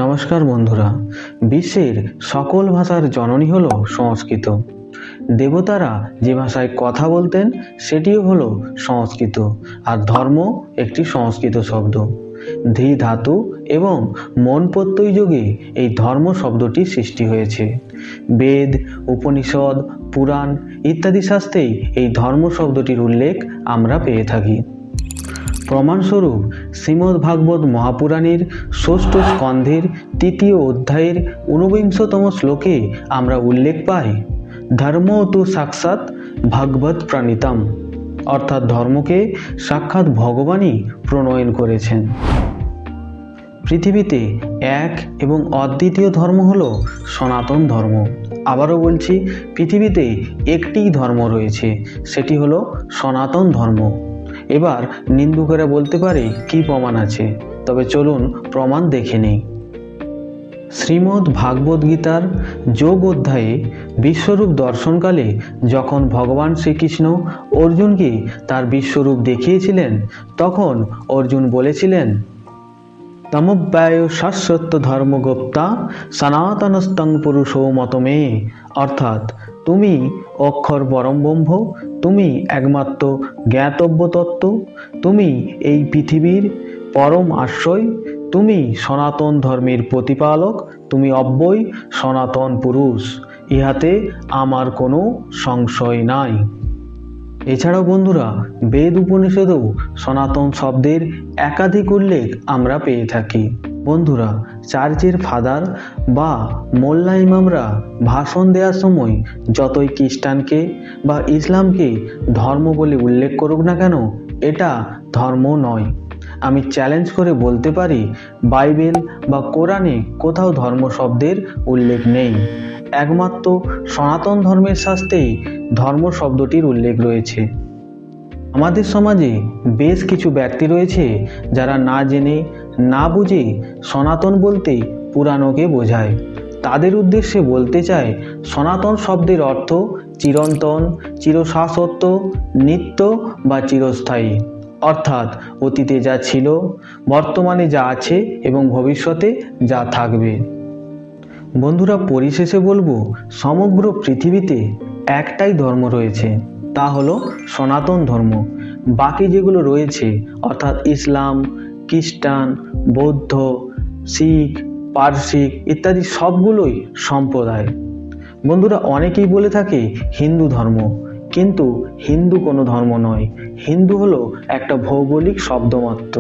নমস্কার বন্ধুরা। বিশ্বের সকল ভাষার জননী হলো সংস্কৃত। দেবতারা যে ভাষায় কথা বলতেন সেটিও হলো সংস্কৃত, আর ধর্ম একটি সংস্কৃত শব্দ। ধী ধাতু এবং মন প্রত্যয় যোগে এই ধর্ম শব্দটি সৃষ্টি হয়েছে। বেদ, উপনিষদ, পুরাণ ইত্যাদি শাস্ত্রেই এই ধর্ম শব্দটির উল্লেখ আমরা পেয়ে থাকি। প্রমাণস্বরূপ শ্রীমদ্ ভাগবত মহাপুরাণের ষষ্ঠ স্কন্ধের ৩য় অধ্যায়ের ৪৯তম শ্লোকে আমরা উল্লেখ পাই, ধর্ম তু সাক্ষাৎ ভগবৎ প্রণীতম, অর্থাৎ ধর্মকে সাক্ষাৎ ভগবানই প্রণয়ন করেছেন। পৃথিবীতে এক এবং অদ্বিতীয় ধর্ম হলো সনাতন ধর্ম। আবারও বলছি, পৃথিবীতে একটিই ধর্ম রয়েছে, সেটি হলো সনাতন ধর্ম। এবার নিন্দুকেরা বলতে পারে কি প্রমাণ আছে, তবে চলুন প্রমাণ দেখে নেই। শ্রীমদ্ ভাগবত গীতার যোগ অধ্যায়ে বিশ্বরূপ দর্শনকালে যখন ভগবান শ্রীকৃষ্ণ অর্জুনকে তার বিশ্বরূপ দেখিয়েছিলেন, তখন অর্জুন বলেছিলেন, তমব্যয় শাশ্বত ধর্মগুপ্তা সনাতনস্তং পুরুষো মতমে, অর্থাৎ তুমি অক্ষর পরম ব্রহ্ম, তুমি একমাত্র জ্ঞাতব্য তত্ত্ব, তুমি এই পৃথিবীর পরম আশ্রয়, তুমি সনাতন ধর্মের প্রতিপালক, তুমি অব্যয় সনাতন পুরুষ, ইহাতে আমার কোনো সংশয় নাই। এছাড়াও বন্ধুরা, বেদ উপনিষদেও সনাতন শব্দের একাধিক উল্লেখ আমরা পেয়ে থাকি। বন্ধুরা, চার্চের ফাদার বা মোল্লা ইমামরা ভাষণ দেওয়ার সময় যতই খ্রিস্টানকে বা ইসলামকে ধর্ম বলে উল্লেখ করুক না কেন, এটা ধর্ম নয়। আমি চ্যালেঞ্জ করে বলতে পারি, বাইবেল বা কোরআনে কোথাও ধর্ম শব্দের উল্লেখ নেই। একমাত্র সনাতন ধর্মের শাস্ত্রেই ধর্ম শব্দটির উল্লেখ রয়েছে। আমাদের সমাজে বেশ কিছু ব্যক্তি রয়েছে যারা না জেনে না বুঝে সনাতন বলতে পুরাণকে বোঝায়। তাদের উদ্দেশ্যে বলতে চায়, সনাতন শব্দের অর্থ চিরন্তন, চিরশাশ্বত, নিত্য বা চিরস্থায়ী, অর্থাৎ অতীতে যা ছিল, বর্তমানে যা আছে এবং ভবিষ্যতে যা থাকবে। বন্ধুরা, পরিশেষে বলবো, সমগ্র পৃথিবীতে একটাই ধর্ম রয়েছে, তা হলো সনাতন ধর্ম। বাকি যেগুলো রয়েছে অর্থাৎ ইসলাম, খ্রিস্টান, বৌদ্ধ, শিখ, পারসিক ইত্যাদি সবগুলোই সম্প্রদায়। বন্ধুরা, অনেকেই বলে থাকে হিন্দু ধর্ম, কিন্তু হিন্দু কোনো ধর্ম নয়। হিন্দু হলো একটা ভৌগোলিক শব্দ মাত্র।